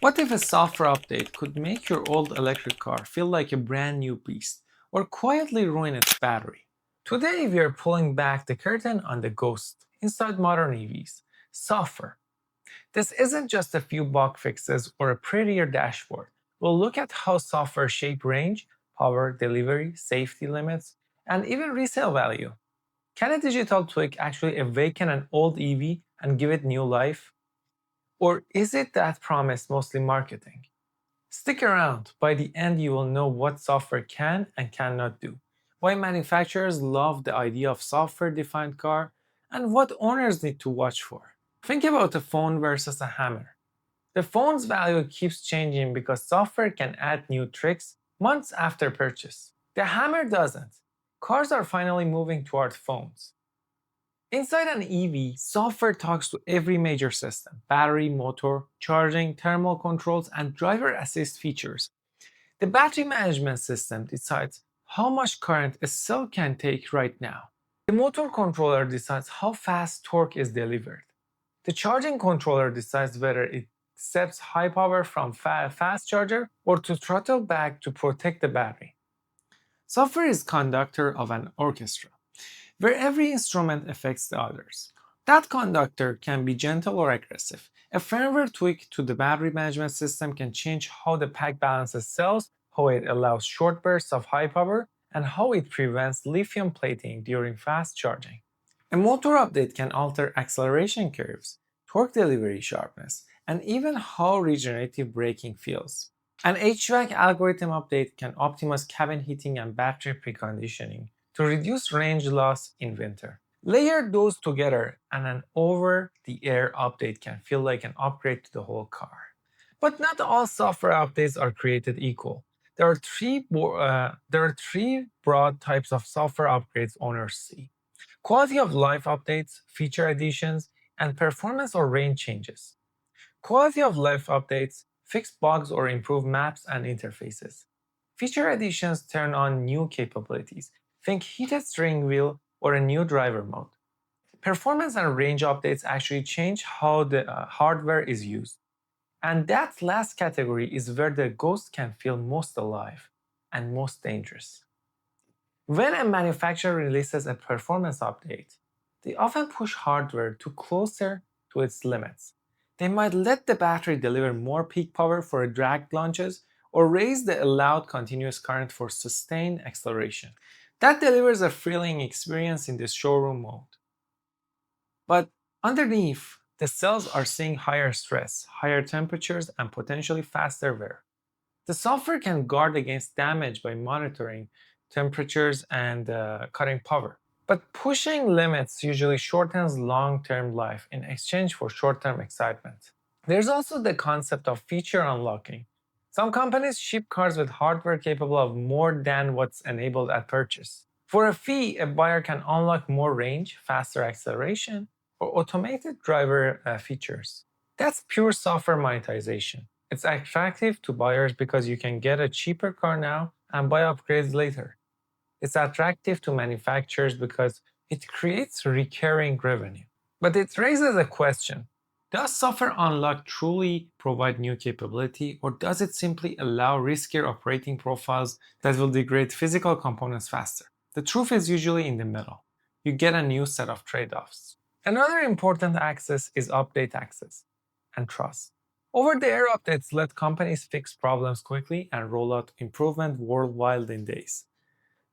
What if a software update could make your old electric car feel like a brand new beast, or quietly ruin its battery? Today, we are pulling back the curtain on the ghost inside modern EVs: software. This isn't just a few bug fixes or a prettier dashboard. We'll look at how software shape range, power delivery, safety limits, and even resale value. Can a digital tweak actually awaken an old EV and give it new life? Or is it that promise mostly marketing? Stick around. By the end, you will know what software can and cannot do, why manufacturers love the idea of software defined car, and what owners need to watch for. Think about a phone versus a hammer. The phone's value keeps changing because software can add new tricks months after purchase. The hammer doesn't. Cars are finally moving toward phones. Inside an EV, software talks to every major system: battery, motor, charging, thermal controls, and driver assist features. The battery management system decides how much current a cell can take right now. The motor controller decides how fast torque is delivered. The charging controller decides whether it accepts high power from fast charger or to throttle back to protect the battery. Software is conductor of an orchestra, where every instrument affects the others. That conductor can be gentle or aggressive. A firmware tweak to the battery management system can change how the pack balances cells, how it allows short bursts of high power, and how it prevents lithium plating during fast charging. A motor update can alter acceleration curves, torque delivery sharpness, and even how regenerative braking feels. An HVAC algorithm update can optimize cabin heating and battery preconditioning to reduce range loss in winter. Layer those together, and an over the air update can feel like an upgrade to the whole car. But not all software updates are created equal. There are three broad types of software upgrades owners see: quality of life updates, feature additions, and performance or range changes. Quality of life updates fix bugs or improve maps and interfaces. Feature additions turn on new capabilities. Think heated steering wheel or a new driver mode. Performance and range updates actually change how the hardware is used. And that last category is where the ghost can feel most alive and most dangerous. When a manufacturer releases a performance update, they often push hardware to closer to its limits. They might let the battery deliver more peak power for drag launches or raise the allowed continuous current for sustained acceleration. That delivers a thrilling experience in the showroom mode. But underneath, the cells are seeing higher stress, higher temperatures, and potentially faster wear. The software can guard against damage by monitoring temperatures and cutting power. But pushing limits usually shortens long term life in exchange for short term excitement. There's also the concept of feature unlocking. Some companies ship cars with hardware capable of more than what's enabled at purchase. For a fee, a buyer can unlock more range, faster acceleration, or automated driver features. That's pure software monetization. It's attractive to buyers because you can get a cheaper car now and buy upgrades later. It's attractive to manufacturers because it creates recurring revenue. But it raises a question: does software unlock truly provide new capability, or does it simply allow riskier operating profiles that will degrade physical components faster? The truth is usually in the middle. You get a new set of trade offs. Another important axis is update access and trust. Over the air updates let companies fix problems quickly and roll out improvement worldwide in days.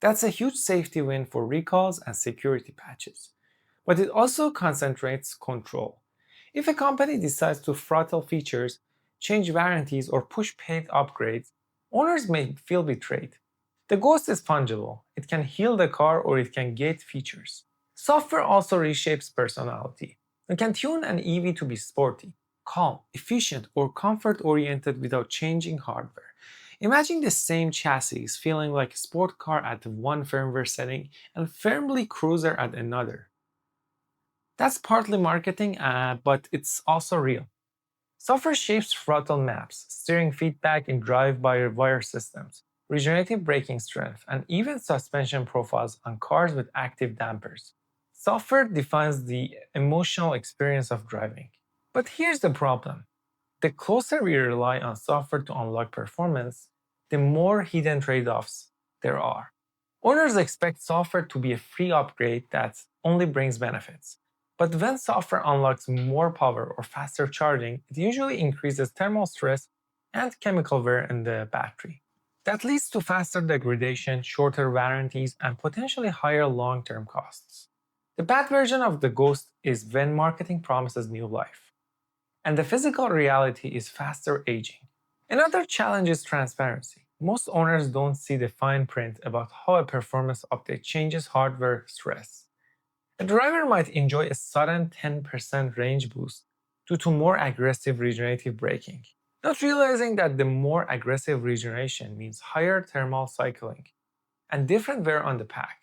That's a huge safety win for recalls and security patches. But it also concentrates control. If a company decides to throttle features, change warranties, or push paid upgrades, owners may feel betrayed. The ghost is fungible. It can heal the car or it can gate features. Software also reshapes personality. You can tune an EV to be sporty, calm, efficient, or comfort oriented without changing hardware. Imagine the same chassis feeling like a sport car at one firmware setting and firmly cruiser at another. That's partly marketing, but it's also real. Software shapes throttle maps, steering feedback in drive-by-wire systems, regenerative braking strength, and even suspension profiles on cars with active dampers. Software defines the emotional experience of driving. But here's the problem: The closer we rely on software to unlock performance, the more hidden trade-offs there are. Owners expect software to be a free upgrade that only brings benefits. But when software unlocks more power or faster charging, it usually increases thermal stress and chemical wear in the battery. That leads to faster degradation, shorter warranties, and potentially higher long-term costs. The bad version of the ghost is when marketing promises new life, and the physical reality is faster aging. Another challenge is transparency. Most owners don't see the fine print about how a performance update changes hardware stress. A driver might enjoy a sudden 10% range boost due to more aggressive regenerative braking, not realizing that the more aggressive regeneration means higher thermal cycling and different wear on the pack.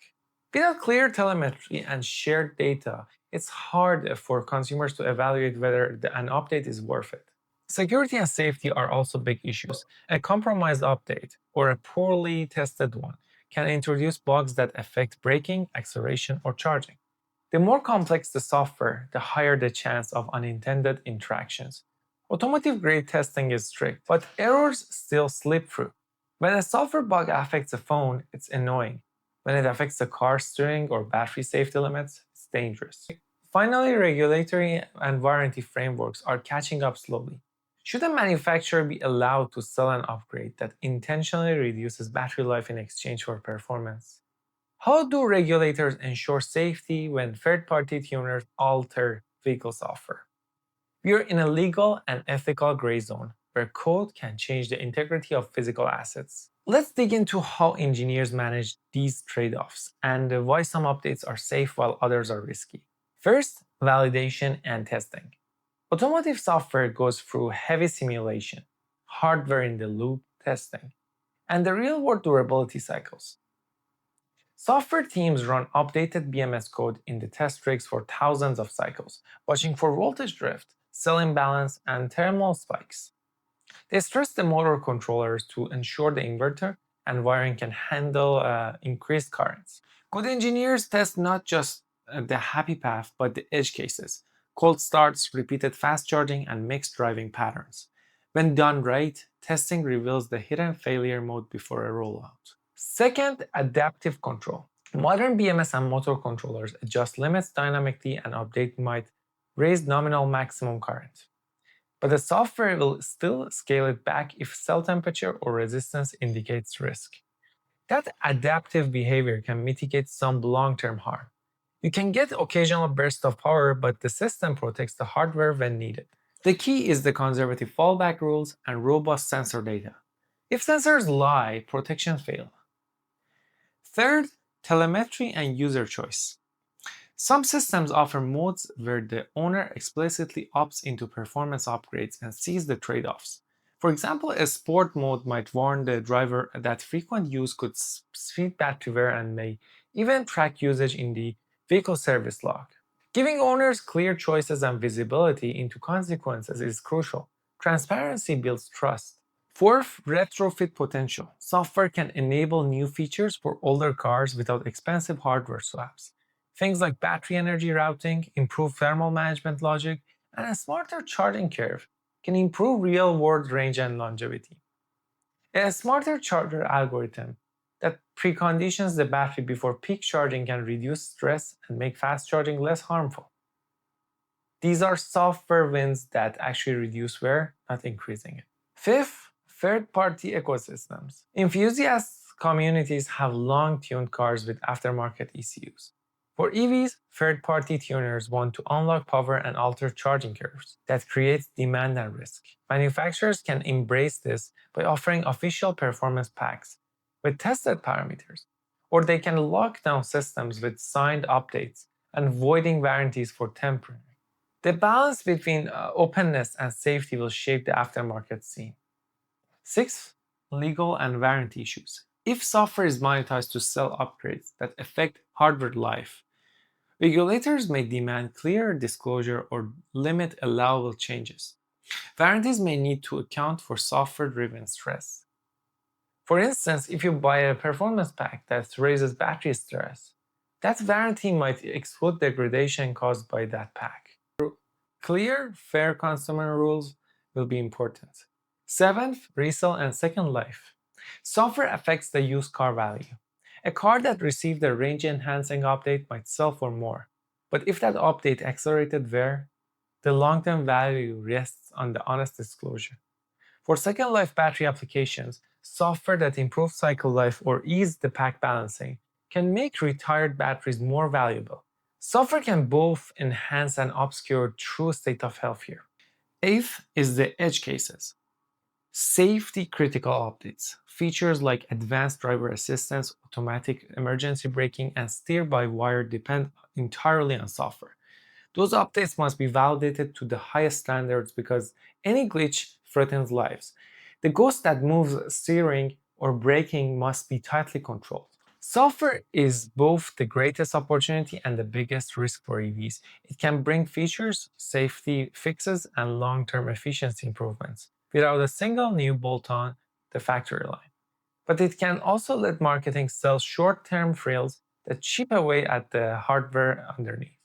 Without clear telemetry and shared data, it's hard for consumers to evaluate whether an update is worth it. Security and safety are also big issues. A compromised update, or a poorly tested one, can introduce bugs that affect braking, acceleration, or charging. The more complex the software, the higher the chance of unintended interactions. Automotive-grade testing is strict, but errors still slip through. When a software bug affects a phone, it's annoying. When it affects the car steering or battery safety limits, it's dangerous. Finally, regulatory and warranty frameworks are catching up slowly. Should a manufacturer be allowed to sell an upgrade that intentionally reduces battery life in exchange for performance? How do regulators ensure safety when third-party tuners alter vehicle software? We are in a legal and ethical gray zone where code can change the integrity of physical assets. Let's dig into how engineers manage these trade-offs and why some updates are safe while others are risky. First, validation and testing. Automotive software goes through heavy simulation, hardware in the loop testing, and the real-world durability cycles. Software teams run updated BMS code in the test rigs for thousands of cycles, watching for voltage drift, cell imbalance, and thermal spikes. They stress the motor controllers to ensure the inverter and wiring can handle increased currents. Good engineers test not just the happy path, but the edge cases, cold starts, repeated fast charging, and mixed driving patterns. When done right, testing reveals the hidden failure mode before a rollout. Second, adaptive control. Modern BMS and motor controllers adjust limits dynamically and update might raise nominal maximum current. But the software will still scale it back if cell temperature or resistance indicates risk. That adaptive behavior can mitigate some long-term harm. You can get occasional bursts of power, but the system protects the hardware when needed. The key is the conservative fallback rules and robust sensor data. If sensors lie, protection fails. Third, telemetry and user choice. Some systems offer modes where the owner explicitly opts into performance upgrades and sees the trade-offs. For example, a sport mode might warn the driver that frequent use could speed battery wear and may even track usage in the vehicle service log. Giving owners clear choices and visibility into consequences is crucial. Transparency builds trust. Fourth, retrofit potential. Software can enable new features for older cars without expensive hardware swaps. Things like battery energy routing, improved thermal management logic, and a smarter charging curve can improve real-world range and longevity. A smarter charger algorithm that preconditions the battery before peak charging can reduce stress and make fast charging less harmful. These are software wins that actually reduce wear, not increasing it. Fifth, third-party ecosystems. Enthusiast communities have long tuned cars with aftermarket ECUs. For EVs, third-party tuners want to unlock power and alter charging curves. That creates demand and risk. Manufacturers can embrace this by offering official performance packs with tested parameters, or they can lock down systems with signed updates and voiding warranties for temporary. The balance between openness and safety will shape the aftermarket scene. Sixth, legal and warranty issues. If software is monetized to sell upgrades that affect hardware life, regulators may demand clearer disclosure or limit allowable changes. Warranties may need to account for software-driven stress. For instance, if you buy a performance pack that raises battery stress, that warranty might exclude degradation caused by that pack. Clear, fair consumer rules will be important. Seventh, resale and second life. Software affects the used car value. A car that received a range-enhancing update might sell for more, but if that update accelerated wear, the long-term value rests on the honest disclosure. For second life battery applications, software that improves cycle life or ease the pack balancing can make retired batteries more valuable. Software can both enhance and obscure true state of health here. Eighth is the edge cases. Safety critical updates. Features like advanced driver assistance, automatic emergency braking, and steer by wire depend entirely on software. Those updates must be validated to the highest standards because any glitch threatens lives. The ghost that moves steering or braking must be tightly controlled. Software is both the greatest opportunity and the biggest risk for EVs. It can bring features, safety fixes, and long-term efficiency improvements without a single new bolt-on the factory line. But it can also let marketing sell short-term thrills that chip away at the hardware underneath.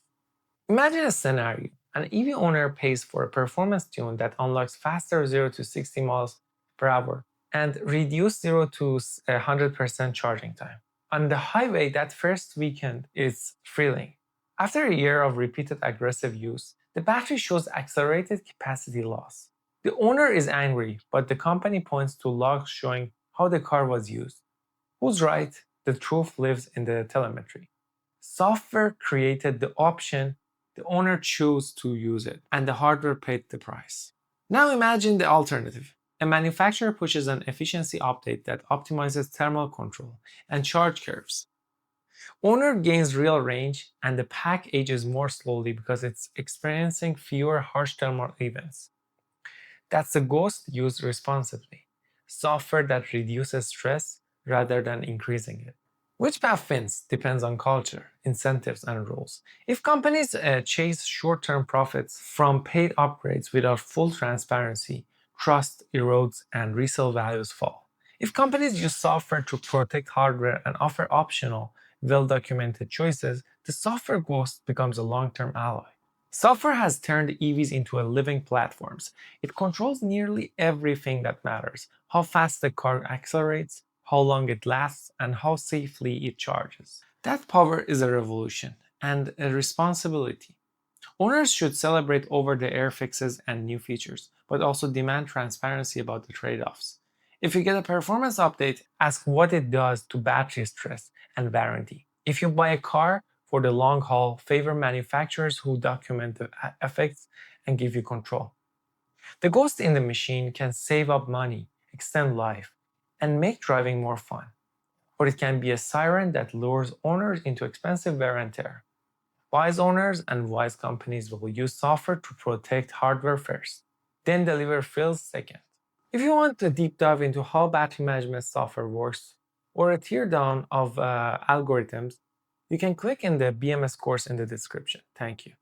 Imagine a scenario. An EV owner pays for a performance tune that unlocks faster 0 to 60 miles per hour and reduced 0 to 100% charging time. On the highway, that first weekend is thrilling. After a year of repeated aggressive use, the battery shows accelerated capacity loss. The owner is angry, but the company points to logs showing how the car was used. Who's right? The truth lives in the telemetry. Software created the option, the owner chose to use it, and the hardware paid the price. Now imagine the alternative. A manufacturer pushes an efficiency update that optimizes thermal control and charge curves. Owner gains real range, and the pack ages more slowly because it's experiencing fewer harsh thermal events. That's the ghost used responsibly. Software that reduces stress rather than increasing it. Which path wins depends on culture, incentives, and rules. If companies chase short term profits from paid upgrades without full transparency, trust erodes and resale values fall. If companies use software to protect hardware and offer optional, well documented choices, the software ghost becomes a long term ally. Software has turned EVs into a living platforms. It controls nearly everything that matters: how fast the car accelerates, how long it lasts, and how safely it charges. That power is a revolution and a responsibility. Owners should celebrate over the air fixes and new features, but also demand transparency about the trade offs. If you get a performance update, ask what it does to battery stress and warranty. If you buy a car for the long haul, favor manufacturers who document the effects and give you control. The ghost in the machine can save up money, extend life, and make driving more fun. Or it can be a siren that lures owners into expensive wear and tear. Wise owners and wise companies will use software to protect hardware first, then deliver frills second. If you want a deep dive into how battery management software works, or a teardown of algorithms, you can click in the BMS course in the description. Thank you.